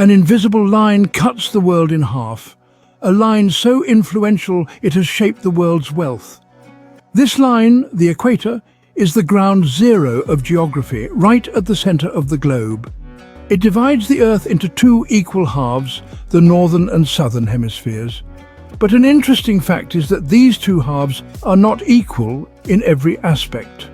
An invisible line cuts the world in half, a line so influential it has shaped the world's wealth. This line, the equator, is the ground zero of geography, right at the center of the globe. It divides the Earth into two equal halves, the northern and southern hemispheres. But an interesting fact is that these two halves are not equal in every aspect.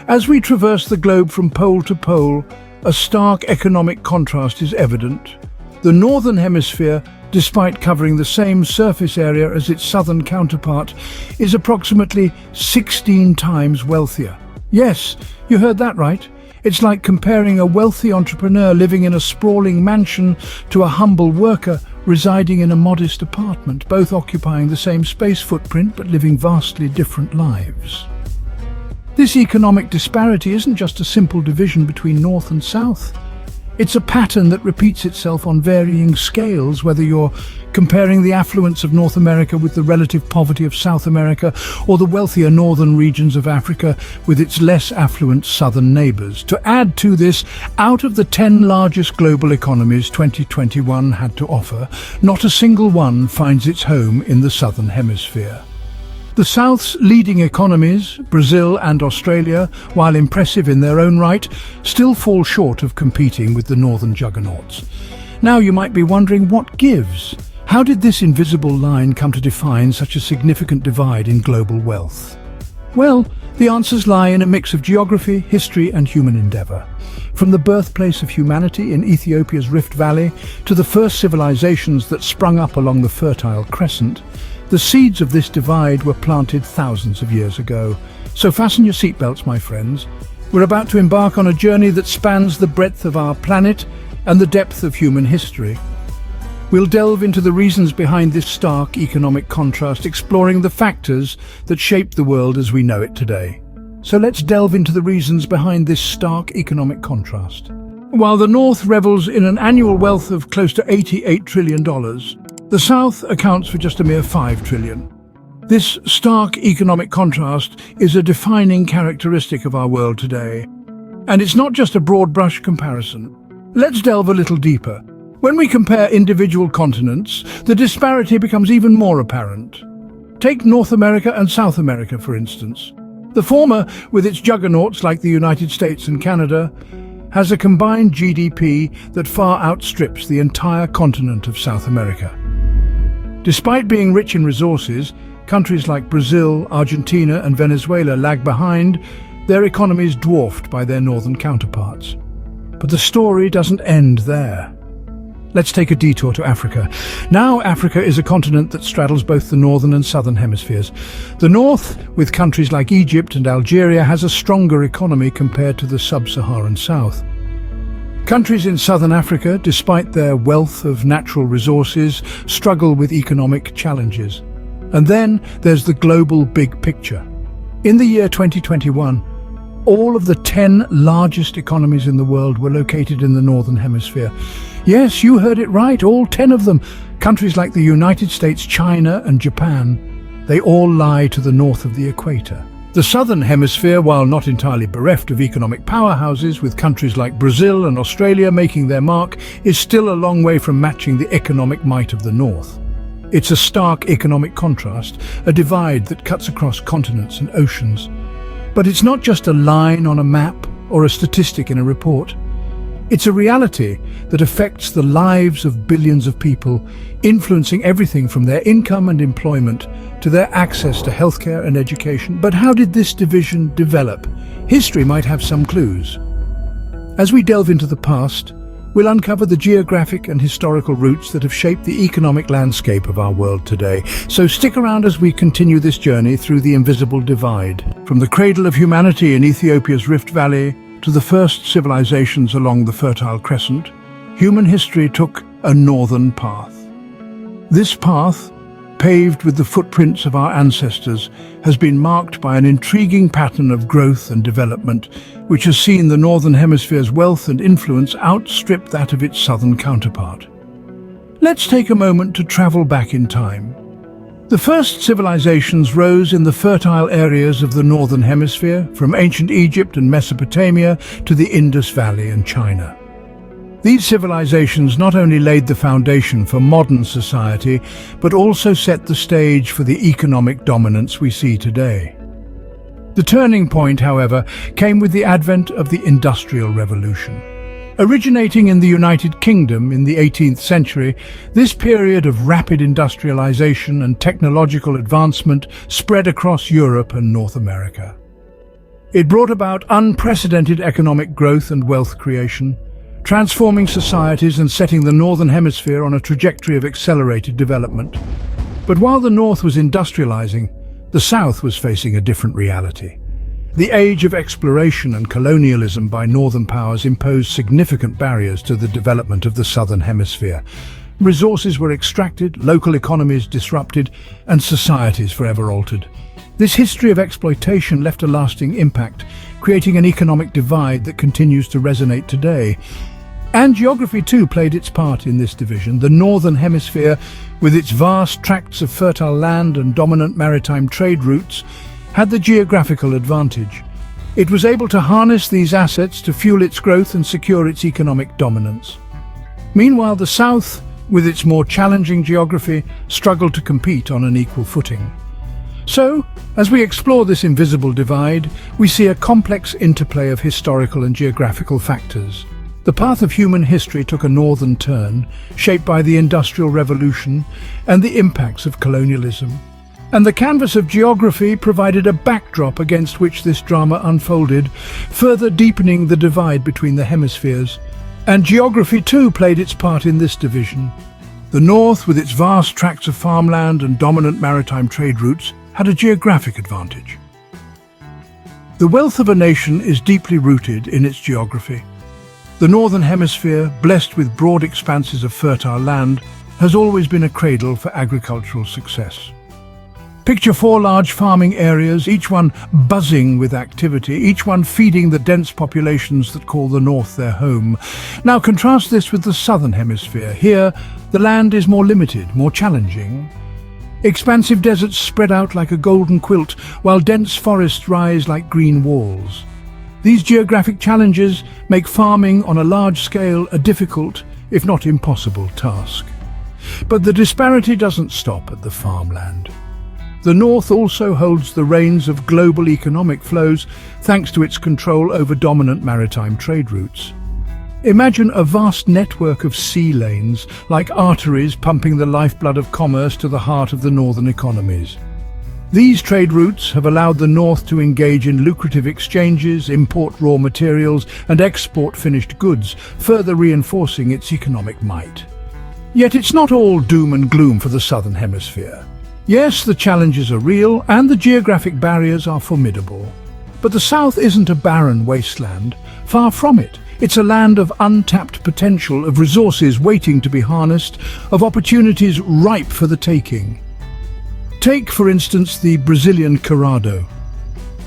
As we traverse the globe from pole to pole, a stark economic contrast is evident. The northern hemisphere, despite covering the same surface area as its southern counterpart, is approximately 16 times wealthier. Yes, you heard that right. It's like comparing a wealthy entrepreneur living in a sprawling mansion to a humble worker residing in a modest apartment, both occupying the same space footprint but living vastly different lives. This economic disparity isn't just a simple division between North and South. It's a pattern that repeats itself on varying scales, whether you're comparing the affluence of North America with the relative poverty of South America, or the wealthier northern regions of Africa with its less affluent southern neighbors. To add to this, out of the 10 largest global economies 2021 had to offer, not a single one finds its home in the southern hemisphere. The South's leading economies, Brazil and Australia, while impressive in their own right, still fall short of competing with the northern juggernauts. Now you might be wondering, what gives? How did this invisible line come to define such a significant divide in global wealth? Well, the answers lie in a mix of geography, history and human endeavor. From the birthplace of humanity in Ethiopia's Rift Valley to the first civilizations that sprung up along the Fertile Crescent, the seeds of this divide were planted thousands of years ago. So fasten your seatbelts, my friends. We're about to embark on a journey that spans the breadth of our planet and the depth of human history. We'll delve into the reasons behind this stark economic contrast, exploring the factors that shaped the world as we know it today. So let's delve into the reasons behind this stark economic contrast. While the North revels in an annual wealth of close to $88 trillion, the South accounts for just a mere $5 trillion. This stark economic contrast is a defining characteristic of our world today. And it's not just a broad brush comparison. Let's delve a little deeper. When we compare individual continents, the disparity becomes even more apparent. Take North America and South America, for instance. The former, with its juggernauts like the United States and Canada, has a combined GDP that far outstrips the entire continent of South America. Despite being rich in resources, countries like Brazil, Argentina and Venezuela lag behind, their economies dwarfed by their northern counterparts. But the story doesn't end there. Let's take a detour to Africa. Now Africa is a continent that straddles both the northern and southern hemispheres. The north, with countries like Egypt and Algeria, has a stronger economy compared to the sub-Saharan south. Countries in southern Africa, despite their wealth of natural resources, struggle with economic challenges. And then there's the global big picture. In the year 2021, all of the 10 largest economies in the world were located in the northern hemisphere. Yes, you heard it right, all 10 of them. Countries like the United States, China and Japan, they all lie to the north of the equator. The southern hemisphere, while not entirely bereft of economic powerhouses, with countries like Brazil and Australia making their mark, is still a long way from matching the economic might of the north. It's a stark economic contrast, a divide that cuts across continents and oceans. But it's not just a line on a map or a statistic in a report. It's a reality that affects the lives of billions of people, influencing everything from their income and employment to their access to healthcare and education. But how did this division develop? History might have some clues. As we delve into the past, we'll uncover the geographic and historical roots that have shaped the economic landscape of our world today. So stick around as we continue this journey through the invisible divide. From the cradle of humanity in Ethiopia's Rift Valley to the first civilizations along the Fertile Crescent, human history took a northern path. This path, paved with the footprints of our ancestors, has been marked by an intriguing pattern of growth and development, which has seen the Northern Hemisphere's wealth and influence outstrip that of its southern counterpart. Let's take a moment to travel back in time. The first civilizations rose in the fertile areas of the Northern Hemisphere, from ancient Egypt and Mesopotamia to the Indus Valley and China. These civilizations not only laid the foundation for modern society, but also set the stage for the economic dominance we see today. The turning point, however, came with the advent of the Industrial Revolution. Originating in the United Kingdom in the 18th century, this period of rapid industrialization and technological advancement spread across Europe and North America. It brought about unprecedented economic growth and wealth creation, transforming societies and setting the Northern Hemisphere on a trajectory of accelerated development. But while the North was industrializing, the South was facing a different reality. The age of exploration and colonialism by Northern powers imposed significant barriers to the development of the Southern Hemisphere. Resources were extracted, local economies disrupted, and societies forever altered. This history of exploitation left a lasting impact, creating an economic divide that continues to resonate today. And geography too played its part in this division. The Northern Hemisphere, with its vast tracts of fertile land and dominant maritime trade routes, had the geographical advantage. It was able to harness these assets to fuel its growth and secure its economic dominance. Meanwhile, the South, with its more challenging geography, struggled to compete on an equal footing. So, as we explore this invisible divide, we see a complex interplay of historical and geographical factors. The path of human history took a northern turn, shaped by the Industrial Revolution and the impacts of colonialism. And the canvas of geography provided a backdrop against which this drama unfolded, further deepening the divide between the hemispheres. And geography too played its part in this division. The North, with its vast tracts of farmland and dominant maritime trade routes, had a geographic advantage. The wealth of a nation is deeply rooted in its geography. The Northern Hemisphere, blessed with broad expanses of fertile land, has always been a cradle for agricultural success. Picture 4 large farming areas, each one buzzing with activity, each one feeding the dense populations that call the North their home. Now contrast this with the Southern Hemisphere. Here, the land is more limited, more challenging. Expansive deserts spread out like a golden quilt, while dense forests rise like green walls. These geographic challenges make farming on a large scale a difficult, if not impossible, task. But the disparity doesn't stop at the farmland. The North also holds the reins of global economic flows thanks to its control over dominant maritime trade routes. Imagine a vast network of sea lanes, like arteries pumping the lifeblood of commerce to the heart of the northern economies. These trade routes have allowed the North to engage in lucrative exchanges, import raw materials, and export finished goods, further reinforcing its economic might. Yet it's not all doom and gloom for the Southern Hemisphere. Yes, the challenges are real, and the geographic barriers are formidable. But the South isn't a barren wasteland. Far from it. It's a land of untapped potential, of resources waiting to be harnessed, of opportunities ripe for the taking. Take, for instance, the Brazilian Cerrado.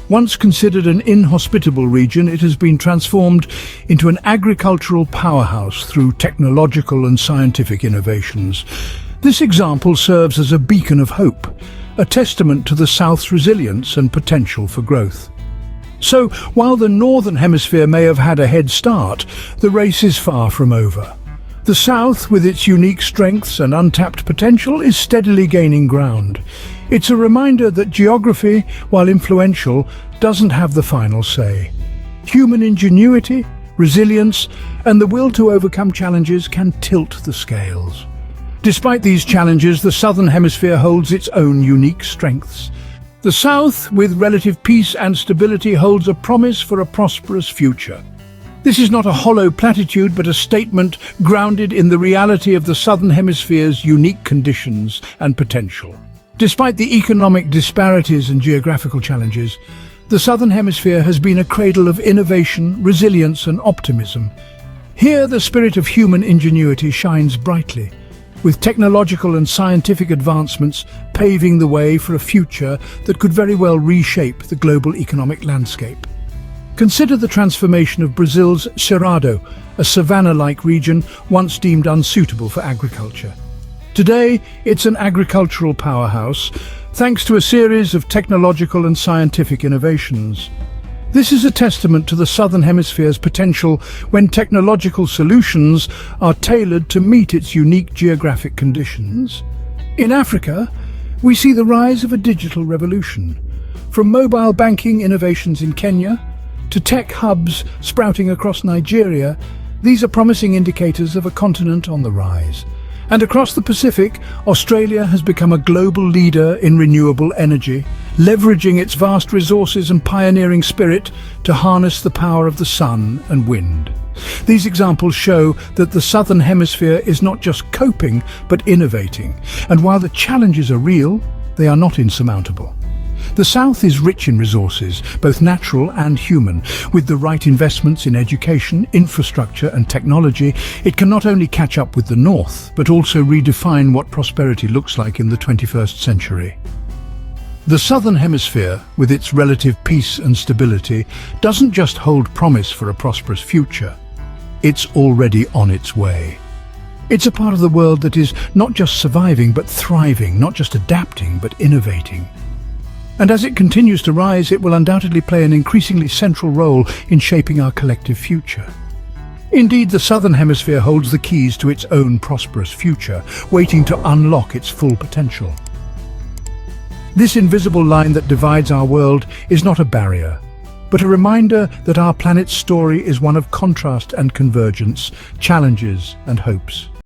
Once considered an inhospitable region, it has been transformed into an agricultural powerhouse through technological and scientific innovations. This example serves as a beacon of hope, a testament to the South's resilience and potential for growth. So, while the Northern Hemisphere may have had a head start, the race is far from over. The South, with its unique strengths and untapped potential, is steadily gaining ground. It's a reminder that geography, while influential, doesn't have the final say. Human ingenuity, resilience, and the will to overcome challenges can tilt the scales. Despite these challenges, the Southern Hemisphere holds its own unique strengths. The South, with relative peace and stability, holds a promise for a prosperous future. This is not a hollow platitude, but a statement grounded in the reality of the Southern Hemisphere's unique conditions and potential. Despite the economic disparities and geographical challenges, the Southern Hemisphere has been a cradle of innovation, resilience, and optimism. Here, the spirit of human ingenuity shines brightly, with technological and scientific advancements paving the way for a future that could very well reshape the global economic landscape. Consider the transformation of Brazil's Cerrado, a savanna-like region once deemed unsuitable for agriculture. Today, it's an agricultural powerhouse, thanks to a series of technological and scientific innovations. This is a testament to the Southern Hemisphere's potential when technological solutions are tailored to meet its unique geographic conditions. In Africa, we see the rise of a digital revolution. From mobile banking innovations in Kenya to tech hubs sprouting across Nigeria, these are promising indicators of a continent on the rise. And across the Pacific, Australia has become a global leader in renewable energy, leveraging its vast resources and pioneering spirit to harness the power of the sun and wind. These examples show that the Southern Hemisphere is not just coping, but innovating. And while the challenges are real, they are not insurmountable. The South is rich in resources, both natural and human. With the right investments in education, infrastructure and technology, it can not only catch up with the North, but also redefine what prosperity looks like in the 21st century. The Southern Hemisphere, with its relative peace and stability, doesn't just hold promise for a prosperous future. It's already on its way. It's a part of the world that is not just surviving, but thriving, not just adapting, but innovating. And as it continues to rise, it will undoubtedly play an increasingly central role in shaping our collective future. Indeed, the Southern Hemisphere holds the keys to its own prosperous future, waiting to unlock its full potential. This invisible line that divides our world is not a barrier, but a reminder that our planet's story is one of contrast and convergence, challenges and hopes.